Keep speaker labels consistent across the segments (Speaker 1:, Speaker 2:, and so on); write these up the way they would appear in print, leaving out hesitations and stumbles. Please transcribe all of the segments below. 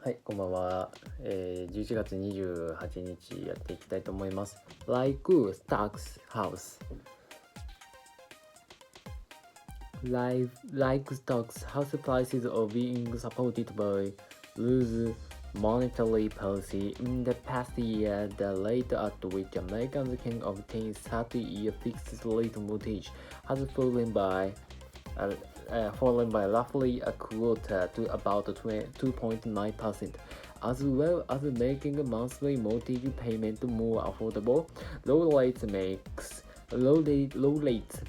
Speaker 1: はい、こんばんは。11月28日やっていきたいと思います。Like stocks house. Like stocks, house prices are being supported by loose monetary policy. In the past year, the rate at which Americans can obtain 30-year fixed rate mortgage has fallen by roughly a quarter to about 2.9%, as well as making monthly mortgage payment more affordable. Low rates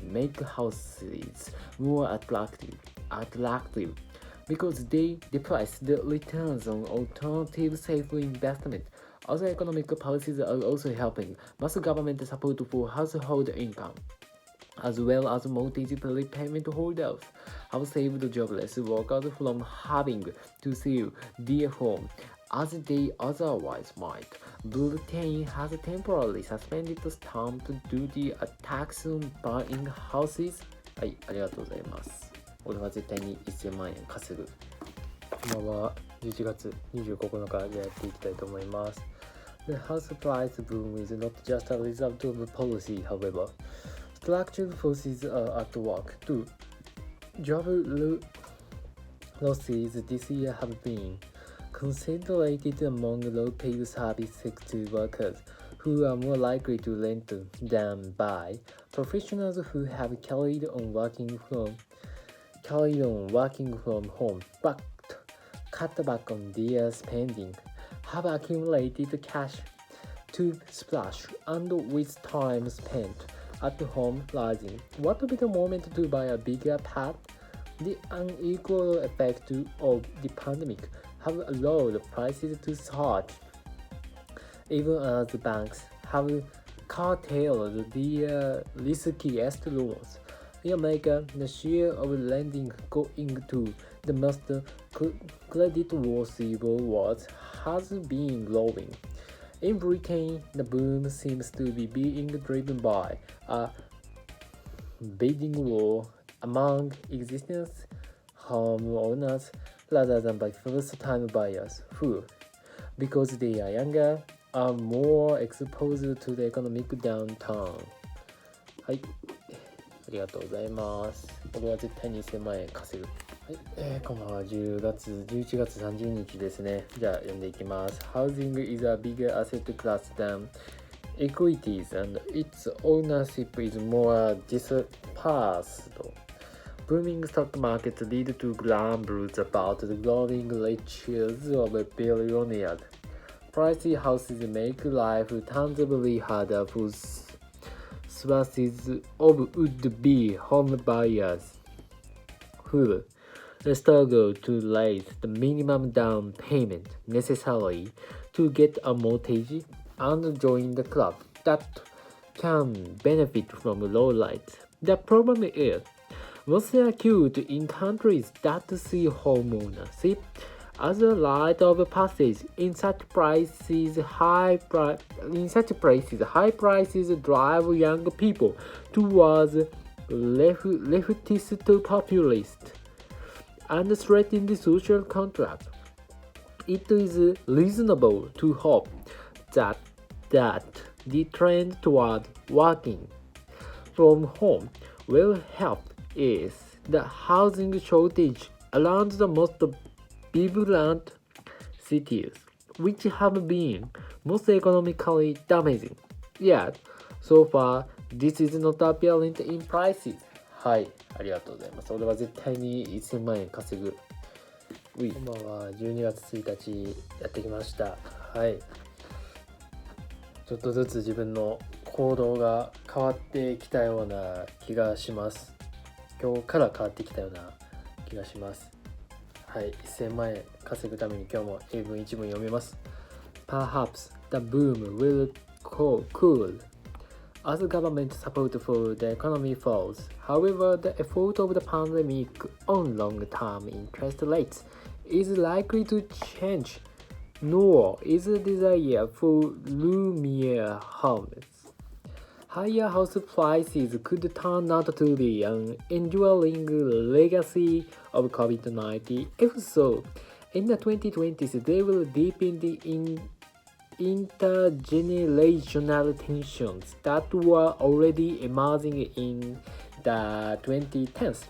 Speaker 1: make houses more attractive because they depress the returns on alternative safe investment. Other economic policies are also helping. Mass government support for household income, as well as mortgage prepayment holders, have saved jobless workers from having to sell their home as they otherwise might. Britain has temporarily suspended stamp duty tax on buying houses. はい、ありがとうございます。俺は絶対に1000万円稼ぐ。こんばんは。11月29日でやっていきたいと思います。The house price boom is not just a result of policy, however. Structural forces are at work too. Job losses this year have been concentrated among low-paid service sector workers, who are more likely to rent than buy. Professionals who have carried on working from home but cut back on their spending have accumulated cash to splash, and with time spent at home rising, what better moment to buy a bigger pad? The unequal effect of the pandemic have allowed prices to surge, even as the banks have curtailed their riskiest loans. In America, the share of lending going to the most credit-worthy borrowers has been growing. In Britain, the boom seems to be being driven by a bidding war among existing homeowners rather than by first-time buyers who, because they are younger, are more exposed to the economic downturn. はい、ありがとうございます。俺は絶対に1000万円稼ぐ。はい、こんばんは。11月30日ですね。じゃあ読んでいきます。Housing is a bigger asset class than equities, and its ownership is more dispersed. Booming stock markets lead to grumbles about the growing riches of billionaires. Pricey houses make life tangibly harder for swathes of would-be home buyers who struggle to raise the minimum down payment necessary to get a mortgage and join the club that can benefit from low rates. The problem is most acute in countries that see homeownership as a rite of passage. In such places, high prices drive young people towards leftist populist and threaten the social contract. It is reasonable to hope that the trend toward working from home will help ease the housing shortage around the most vibrant cities, which have been most economically damaging. Yet, so far, this is not apparent in prices. はい、ありがとうございます。俺は絶対に1000万円稼ぐ。こんばんは。12月1日やってきました。はい。ちょっとずつ自分の行動が変わってきたような気がします。今日から変わってきたような気がします。はい、1000万円稼ぐために今日も英文一文読みます。Perhaps the boom will cool as government support for the economy falls. However, the effect of the pandemic on long-term interest rates is likely to change, nor is the desire for roomier homes. Higher house prices could turn out to be an enduring legacy of COVID-19. If so, In the 2020s, they will deepen the intergenerational tensions that were already emerging in the 2010s.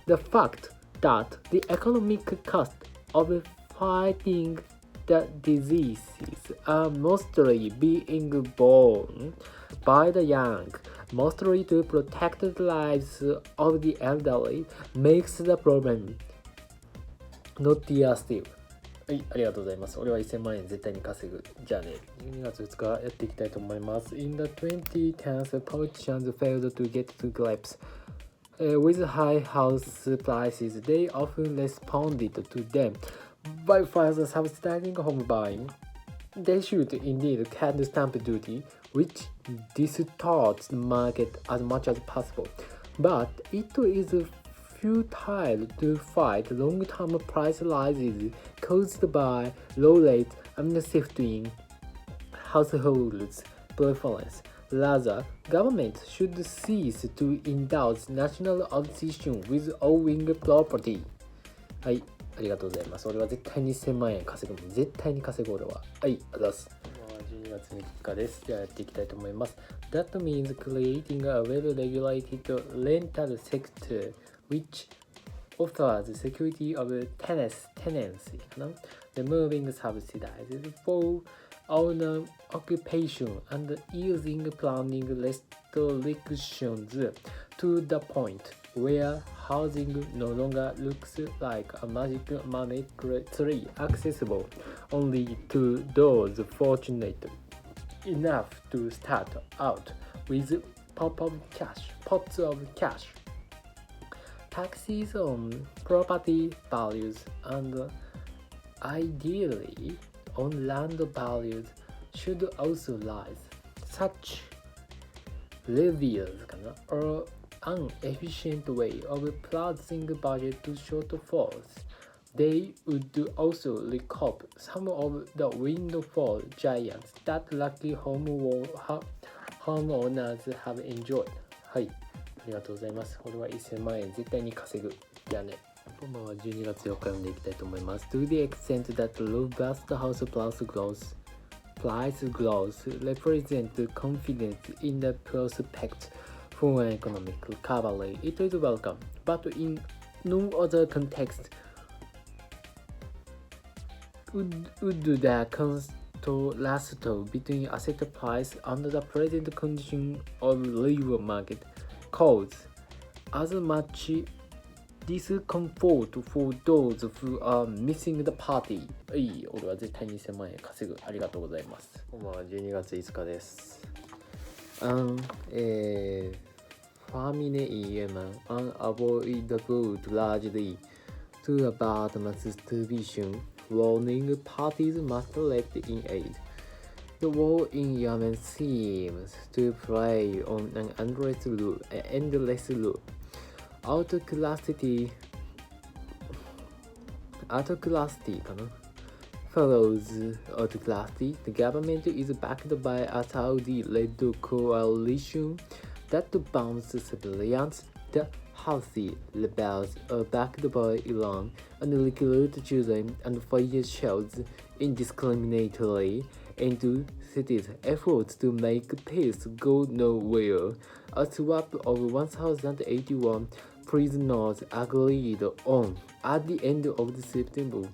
Speaker 1: The fact that the economic cost of fighting the diseases are mostly being borne by the young, mostly to protect the lives of the elderly, makes the problem not dear Steve. はい、ありがとうございます。俺は1000万円絶対に稼ぐ。じゃあね、12月2日やっていきたいと思います。In the 2010s, politicians failed to get to grips with high house prices. They often responded to them by further subsidizing home buying. They should indeed cut the stamp duty, which distorts the market as much as possible. But it is futile to fight long-term price rises caused by low rates and shifting households' preference. Rather, government should cease to indulge national obsession with owning property. はい、ありがとうございます。俺は絶対に1000万円稼ぐもん。絶対に稼ぐ俺は。はい、ありがとうございます。12月3日です。じゃあやっていきたいと思います。That means creating a well-regulated rental sector which offers security of tenancy, removing subsidies for owner occupation and easing planning restrictions to the point where housing no longer looks like a magic money tree accessible only to those fortunate enough to start out with pots of cash. Taxes on property values and ideally on land values should also rise. Such levies are an efficient way of placing budget shortfalls. They would also recoup some of the windfall giants that lucky homeowners have enjoyed. はい、ありがとうございます。これは1000万円絶対に稼ぐ。じゃあね。こんばんは。12月4日読んでいきたいと思います。To the extent that robust house price growth represents confidence in the prospect for an economic recovery, it is welcome. But in no other context would the contrast between asset price and the present condition of labor market cause as much discomfort for those who are missing the party. はい、俺は絶対に1000万円稼ぐ。ありがとうございます。こんばんは。12月5日です。Famine Yemen unavoidable largely to about masturbation. Warning parties must let in aid. The war in Yemen seems to play on an endless loop. Autocracy follows autocracy. The government is backed by a Saudi-led coalition that bombs civilians. The Houthi rebels are backed by Iran and recruit children and fire shells indiscriminately into cities. Efforts to make peace go nowhere. A swap of 1,081 prisoners agreed on at the end of September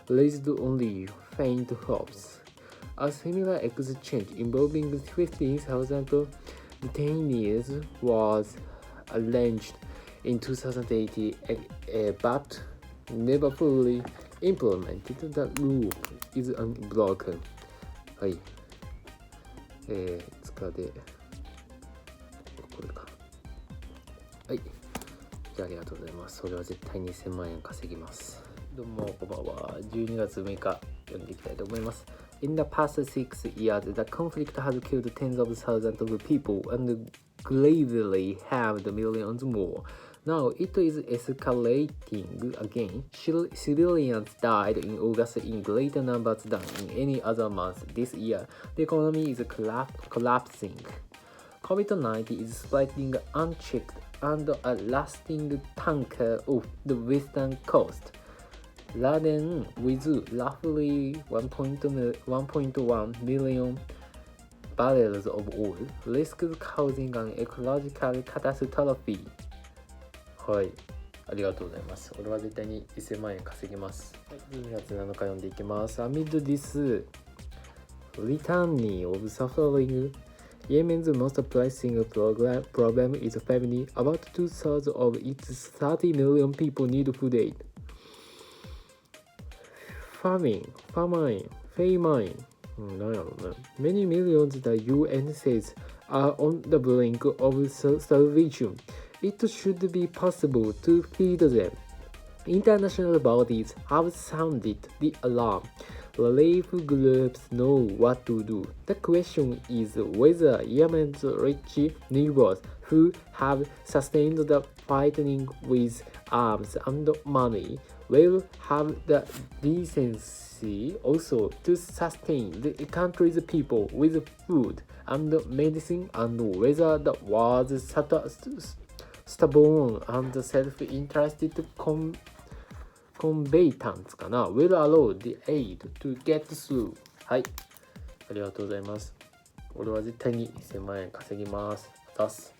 Speaker 1: raised only faint hopes. A similar exchange involving 15,000 detainees was arranged in 2018 but never fully implemented. The rule is unbroken. はい。5日でこれか。はい。じゃあありがとうございます。それは絶対に1000万円稼ぎます。どうもこんばんは。12月6日読んでいきたいと思います。In the past 6 years, the conflict has killed tens of thousands of people and gravely harmed millions more. Now it is escalating again. Civilians died in August in greater numbers than in any other month this year. The economy is collapsing. COVID-19 is spreading unchecked and a lasting tanker of the western coast. laden with roughly 1.1 million barrels of oil, risks causing an ecological catastrophe. はい、ありがとうございます。俺は絶対に1000万円稼ぎます。はい、2月7日読んでいきます。Amid this litany of suffering, Yemen's most pressing problem is famine. About 2/3 of its 30 million people need food aid. Famine. なんやろうね。Many millions, the UN says, are on the brink of starvation. It should be possible to feed them. International bodies have sounded the alarm. Relief groups know what to do. The question is whether Yemen's rich neighbors who have sustained the fighting with arms and money will have the decency also to sustain the country's people with food and medicine, and whether the war's stubborn and self-interested combatants かな will allow the aid to get through. はい、ありがとうございます。俺は絶対に1000万円稼ぎます。出す。